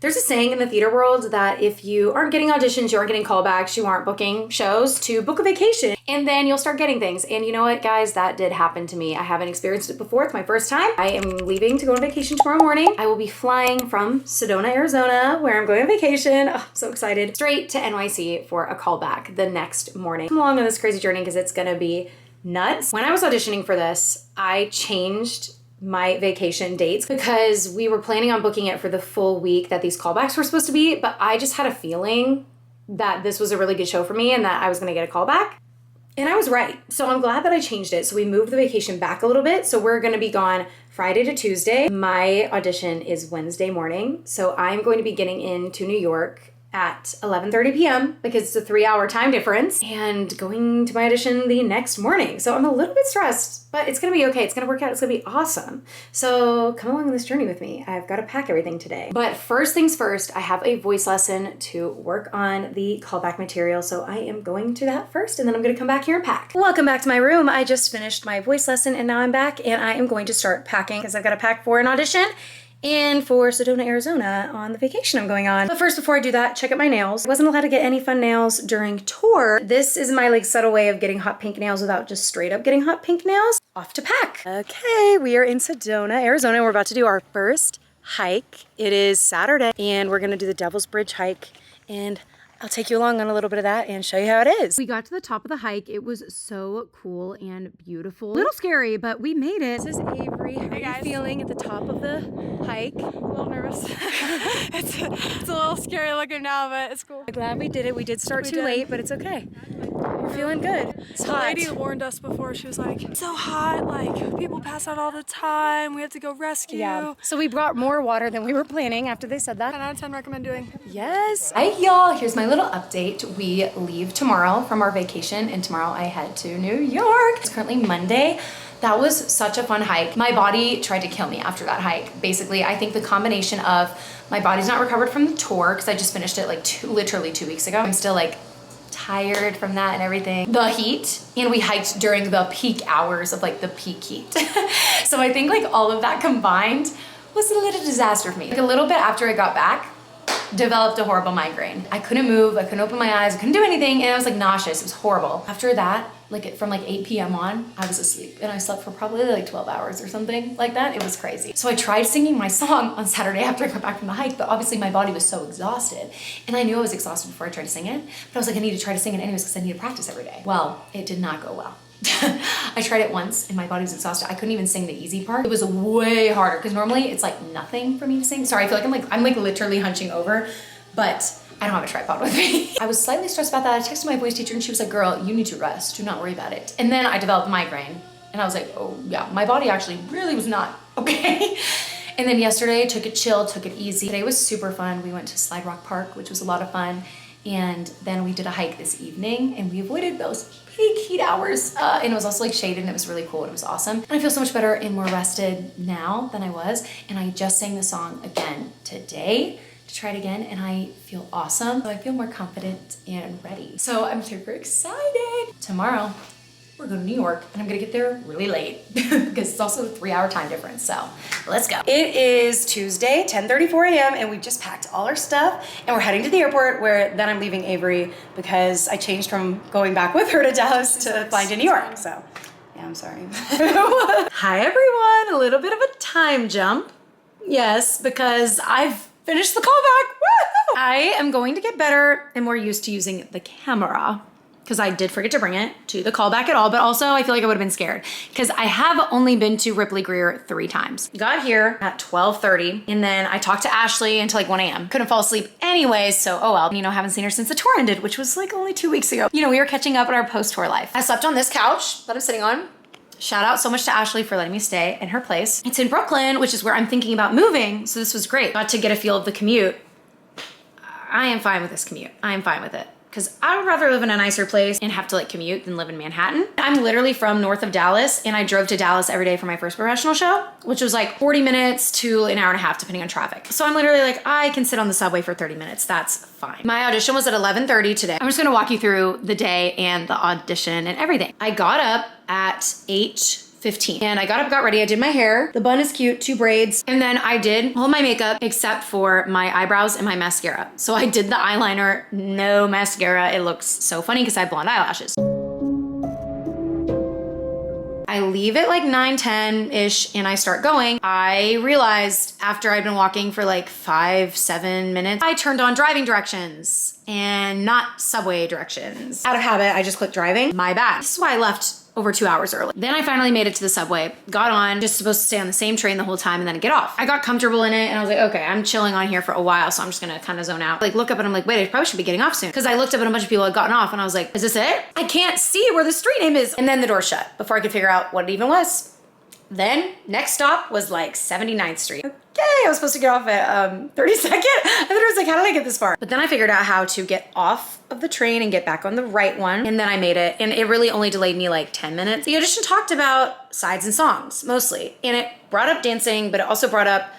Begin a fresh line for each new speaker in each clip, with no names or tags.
There's a saying in the theater world that if you aren't getting auditions, you aren't getting callbacks, you aren't booking shows, to book a vacation and then you'll start getting things. And you know what, guys? That did happen to me. I haven't experienced it before. It's my first time. I am leaving to go on vacation tomorrow morning. I will be flying from Sedona, Arizona, where I'm going on vacation. Oh, I'm so excited. Straight to NYC for a callback the next morning. Come along on this crazy journey because it's gonna be nuts. When I was auditioning for this, I changed my vacation dates because we were planning on booking it for the full week that these callbacks were supposed to be, but I just had a feeling that this was a really good show for me and that I was gonna get a callback. And I was right. So I'm glad that I changed it. So we moved the vacation back a little bit. So we're gonna be gone Friday to Tuesday. My audition is Wednesday morning. So I'm going to be getting into New York at 11:30 p.m. because it's a 3-hour time difference and going to my audition the next morning. So I'm a little bit stressed, but it's gonna be okay. It's gonna work out. It's gonna be awesome. So come along on this journey with me. I've got to pack everything today. But first things first, I have a voice lesson to work on the callback material. So I am going to that first and then I'm gonna come back here and pack. Welcome back to my room. I just finished my voice lesson and now I'm back and I am going to start packing because I've got to pack for an audition and for Sedona, Arizona on the vacation I'm going on. But first, before I do that, check out my nails. I wasn't allowed to get any fun nails during tour. This is my like subtle way of getting hot pink nails without just straight up getting hot pink nails. Off to pack. Okay, we are in Sedona, Arizona. We're about to do our first hike. It is Saturday and we're gonna do the Devil's Bridge hike and I'll take you along on a little bit of that and show you how it is. We got to the top of the hike. It was so cool and beautiful. A little scary, but we made it. This is Avery. How are you feeling at the top of the hike?
A little nervous. it's a little scary looking now, but it's cool.
I'm glad we did it. We did start too late, but it's okay. We're feeling good. It's hot.
The lady warned us before. She was like, it's so hot, like people pass out all the time. We have to go rescue.
Yeah. So we brought more water than we were planning after they said that.
10 out of 10 recommend doing.
Yes. Hi y'all, here's my little update. We leave tomorrow from our vacation and tomorrow I head to New York. It's currently Monday. That was such a fun hike. My body tried to kill me after that hike. Basically, I think the combination of my body's not recovered from the tour because I just finished it like literally 2 weeks ago. I'm still like tired from that and everything. The heat, and we hiked during the peak hours of like the peak heat. So I think like all of that combined was a little disaster for me. Like a little bit after I got back, developed a horrible migraine. I couldn't move, I couldn't open my eyes, I couldn't do anything, and I was like nauseous. It was horrible. After that, like from like 8 p.m. on, I was asleep and I slept for probably like 12 hours or something like that. It was crazy. So I tried singing my song on Saturday after I got back from the hike, but obviously my body was so exhausted. And I knew I was exhausted before I tried to sing it, but I was like, I need to try to sing it anyways because I need to practice every day. Well, it did not go well. I tried it once and my body was exhausted. I couldn't even sing the easy part. It was way harder because normally it's like nothing for me to sing. Sorry, I feel like I'm like literally hunching over, but I don't have a tripod with me. I was slightly stressed about that. I texted my voice teacher and she was like, girl, you need to rest. Do not worry about it. And then I developed a migraine and I was like, oh yeah, my body actually really was not okay. And then yesterday, took it chill, took it easy. Today was super fun. We went to Slide Rock Park, which was a lot of fun. And then we did a hike this evening and we avoided those peak heat hours. And it was also like shaded and it was really cool and it was awesome. And I feel so much better and more rested now than I was. And I just sang the song again today to try it again and I feel awesome. So I feel more confident and ready. So I'm super excited. Tomorrow, we're going to New York and I'm gonna get there really late because it's also a 3-hour time difference. So let's go. It is Tuesday, 10:34 a.m. and we've just packed all our stuff and we're heading to the airport where then I'm leaving Avery because I changed from going back with her to Dallas to flying to New York. So yeah, I'm sorry. Hi everyone, a little bit of a time jump. Yes, because I've finished the callback. Woo! I am going to get better and more used to using the camera because I did forget to bring it to the callback at all, but also I feel like I would have been scared because I have only been to Ripley Greer 3 times. Got here at 12:30 and then I talked to Ashley until like 1 a.m. Couldn't fall asleep anyways, so oh well. You know, haven't seen her since the tour ended, which was like only 2 weeks ago. You know, we were catching up on our post-tour life. I slept on this couch that I'm sitting on. Shout out so much to Ashley for letting me stay in her place. It's in Brooklyn, which is where I'm thinking about moving, so this was great. Got to get a feel of the commute. I am fine with this commute. I am fine with it. Because I would rather live in a nicer place and have to like commute than live in Manhattan. I'm literally from north of Dallas and I drove to Dallas every day for my first professional show, which was like 40 minutes to an hour and a half depending on traffic. So I'm literally like, I can sit on the subway for 30 minutes. That's fine. My audition was at 11:30 today. I'm just gonna walk you through the day and the audition and everything. I got up at 8:30 15. And I got up, got ready, I did my hair. The bun is cute, 2 braids. And then I did all my makeup except for my eyebrows and my mascara. So I did the eyeliner, no mascara. It looks so funny because I have blonde eyelashes. I leave it like 9, 10-ish and I start going. I realized after I'd been walking for like 5, 7 minutes, I turned on driving directions and not subway directions. Out of habit, I just clicked driving. My bad. This is why I left over 2 hours early. Then I finally made it to the subway, got on, just supposed to stay on the same train the whole time and then get off. I got comfortable in it and I was like, okay, I'm chilling on here for a while, so I'm just gonna kind of zone out. Like look up and I'm like, wait, I probably should be getting off soon. Cause I looked up and a bunch of people had gotten off and I was like, is this it? I can't see where the street name is. And then the door shut before I could figure out what it even was. Then next stop was like 79th Street. Okay, I was supposed to get off at 32nd. I thought I was like, how did I get this far? But then I figured out how to get off of the train and get back on the right one. And then I made it. And it really only delayed me like 10 minutes. The audition talked about sides and songs mostly. And it brought up dancing, but it also brought up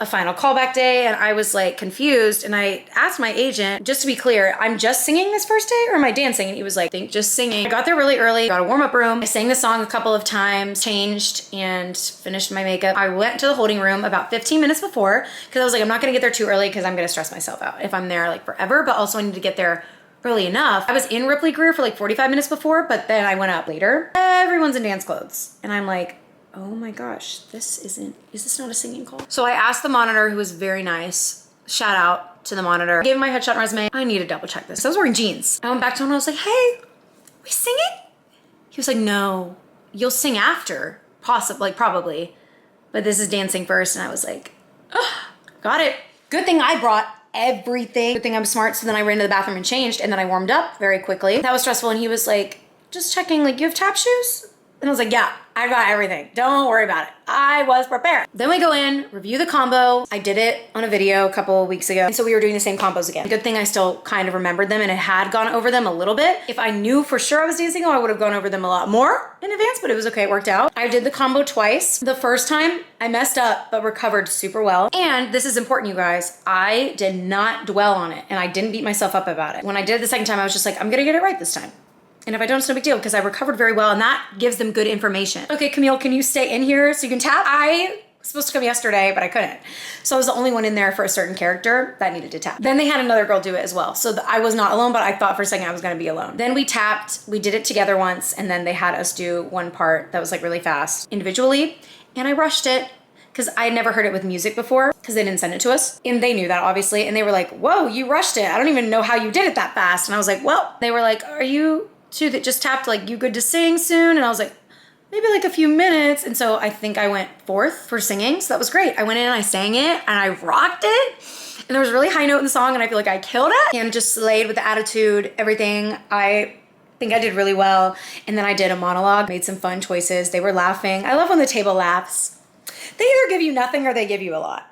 a final callback day. And I was like confused. And I asked my agent, just to be clear, I'm just singing this first day or am I dancing? And he was like, I think just singing. I got there really early, got a warm up room. I sang the song a couple of times, changed and finished my makeup. I went to the holding room about 15 minutes before because I was like, I'm not gonna get there too early because I'm gonna stress myself out if I'm there like forever, but also I need to get there early enough. I was in Ripley Greer for like 45 minutes before, but then I went up later. Everyone's in dance clothes. And I'm like, oh my gosh, is this not a singing call? So I asked the monitor, who was very nice, shout out to the monitor, I gave him my headshot and resume. I need to double check this. So I was wearing jeans. I went back to him and I was like, hey, we singing? He was like, no, you'll sing after, possibly, like probably, but this is dancing first. And I was like, oh, got it. Good thing I brought everything. Good thing I'm smart. So then I ran to the bathroom and changed and then I warmed up very quickly. That was stressful. And he was like, just checking, like, you have tap shoes? And I was like, yeah, I got everything. Don't worry about it. I was prepared. Then we go in, review the combo. I did it on a video a couple of weeks ago. And so we were doing the same combos again. Good thing I still kind of remembered them and I had gone over them a little bit. If I knew for sure I was dancing, I would have gone over them a lot more in advance, but it was okay, it worked out. I did the combo twice. The first time I messed up, but recovered super well. And this is important, you guys. I did not dwell on it and I didn't beat myself up about it. When I did it the second time, I was just like, I'm gonna get it right this time. And if I don't, it's no big deal because I recovered very well and that gives them good information. Okay, Camille, can you stay in here so you can tap? I was supposed to come yesterday, but I couldn't. So I was the only one in there for a certain character that needed to tap. Then they had another girl do it as well. So I was not alone, but I thought for a second I was gonna be alone. Then we tapped, we did it together once, and then they had us do one part that was like really fast individually. And I rushed it because I had never heard it with music before because they didn't send it to us. And they knew that obviously. And they were like, whoa, you rushed it. I don't even know how you did it that fast. And I was like, well, they were like, are you two that just tapped like you good to sing soon? And I was like, maybe like a few minutes. And so I think I went 4th for singing. So that was great. I went in and I sang it and I rocked it. And there was a really high note in the song and I feel like I killed it and just slayed with the attitude, everything. I think I did really well. And then I did a monologue, made some fun choices. They were laughing. I love when the table laughs. They either give you nothing or they give you a lot.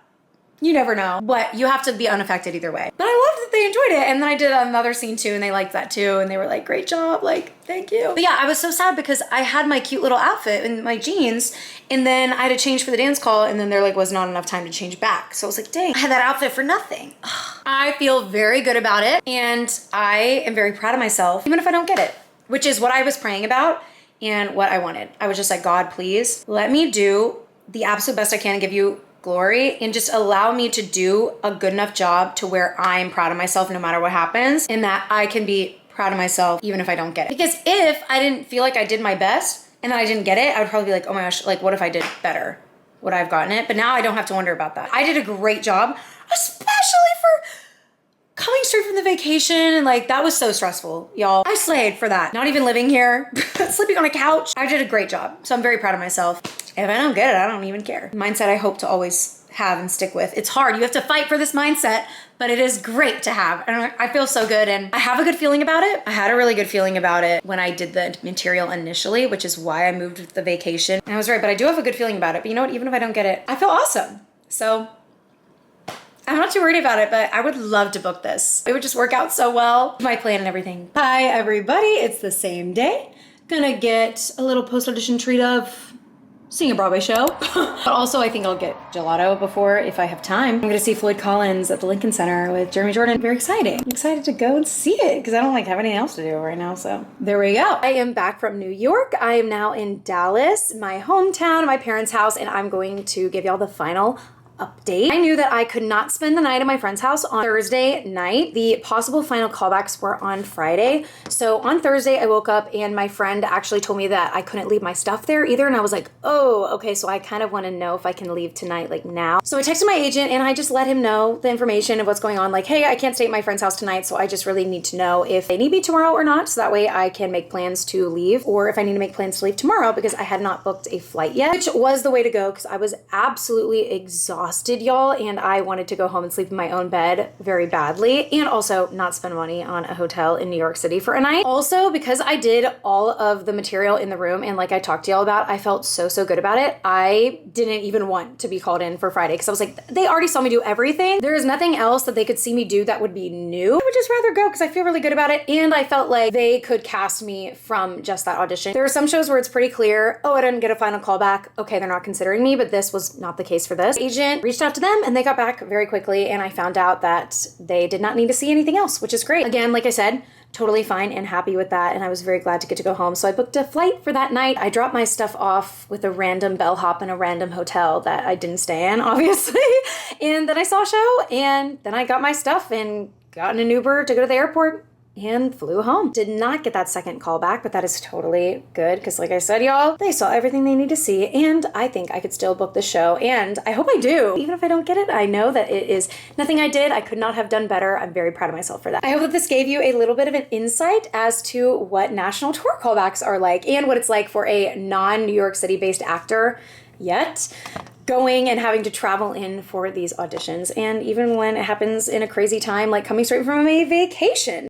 You never know, but you have to be unaffected either way. But I loved that they enjoyed it. And then I did another scene too and they liked that too. And they were like, great job, like, thank you. But yeah, I was so sad because I had my cute little outfit and my jeans and then I had to change for the dance call and then there like was not enough time to change back. So I was like, dang, I had that outfit for nothing. I feel very good about it and I am very proud of myself, even if I don't get it, which is what I was praying about and what I wanted. I was just like, God, please let me do the absolute best I can and give you glory and just allow me to do a good enough job to where I'm proud of myself no matter what happens and that I can be proud of myself even if I don't get it. Because if I didn't feel like I did my best and then I didn't get it, I would probably be like, oh my gosh, like what if I did better? Would I have gotten it? But now I don't have to wonder about that. I did a great job, especially for coming straight from the vacation and like that was so stressful, y'all. I slayed for that. Not even living here, sleeping on a couch. I did a great job. So I'm very proud of myself. If I don't get it, I don't even care. Mindset I hope to always have and stick with. It's hard, you have to fight for this mindset, but it is great to have. And I feel so good and I have a good feeling about it. I had a really good feeling about it when I did the material initially, which is why I moved with the vacation. And I was right, but I do have a good feeling about it. But you know what, even if I don't get it, I feel awesome. So I'm not too worried about it, but I would love to book this. It would just work out so well. My plan and everything. Hi everybody, it's the same day. Gonna get a little post-audition treat of seeing a Broadway show. But also I think I'll get gelato before if I have time. I'm gonna see Floyd Collins at the Lincoln Center with Jeremy Jordan. Very exciting. I'm excited to go and see it because I don't have anything else to do right now, so there we go. I am back from New York. I am now in Dallas, my hometown, my parents' house, and I'm going to give y'all the final update. I knew that I could not spend the night at my friend's house on Thursday night. The possible final callbacks were on Friday. So on Thursday, I woke up and my friend actually told me that I couldn't leave my stuff there either. And I was like, oh, okay. So I kind of want to know if I can leave tonight, like now. So I texted my agent and I just let him know the information of what's going on. Like, hey, I can't stay at my friend's house tonight. So I just really need to know if they need me tomorrow or not. So that way I can make plans to leave, or if I need to make plans to leave tomorrow, because I had not booked a flight yet, which was the way to go because I was absolutely exhausted, y'all, and I wanted to go home and sleep in my own bed very badly, and also not spend money on a hotel in New York City for a night. Also, because I did all of the material in the room and like I talked to y'all about, I felt so good about it. I didn't even want to be called in for Friday because I was like, they already saw me do everything. There is nothing else that they could see me do that would be new. I would just rather go because I feel really good about it, and I felt like they could cast me from just that audition. There are some shows where it's pretty clear, oh, I didn't get a final callback. Okay, they're not considering me, but this was not the case for this. Agent reached out to them and they got back very quickly, and I found out that they did not need to see anything else, which is great. Again, like I said, totally fine and happy with that, and I was very glad to get to go home. So I booked a flight for that night. I dropped my stuff off with a random bellhop in a random hotel that I didn't stay in, obviously. And then I saw a show, and then I got my stuff and got in an Uber to go to the airport and flew home. Did not get that second call back, but that is totally good because like I said, y'all, they saw everything they need to see, and I think I could still book the show, and I hope I do. Even if I don't get it, I know that it is nothing I did. I could not have done better. I'm very proud of myself for that. I hope that this gave you a little bit of an insight as to what national tour callbacks are like and what it's like for a non-New York City based actor yet going and having to travel in for these auditions, and even when it happens in a crazy time like coming straight from a vacation.